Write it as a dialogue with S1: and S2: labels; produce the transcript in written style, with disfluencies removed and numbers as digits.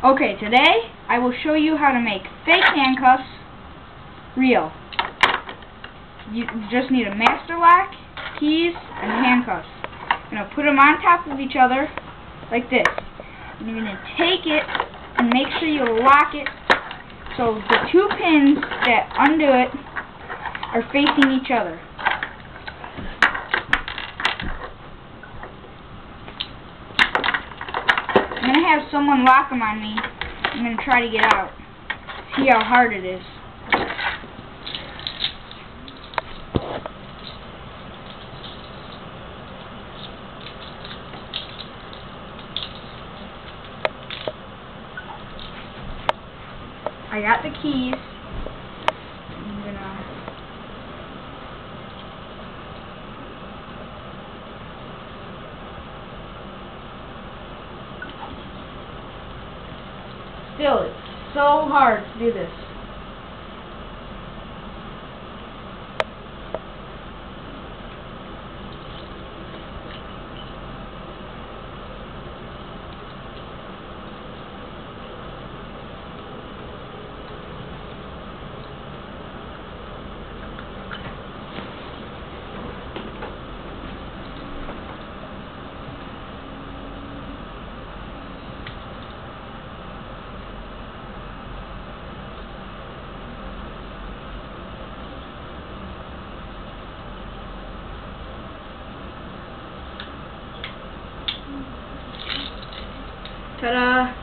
S1: Okay, today I will show you how to make fake handcuffs real. You just need a master lock, keys, and handcuffs. You're going to put them on top of each other like this. And you're going to take it and make sure you lock it so the two pins that undo it are facing each other. I'm going to have someone lock them on me. I'm going to try to get out. See how hard it is. I got the keys. I'm going to... Still, it's so hard to do this. Ta-da!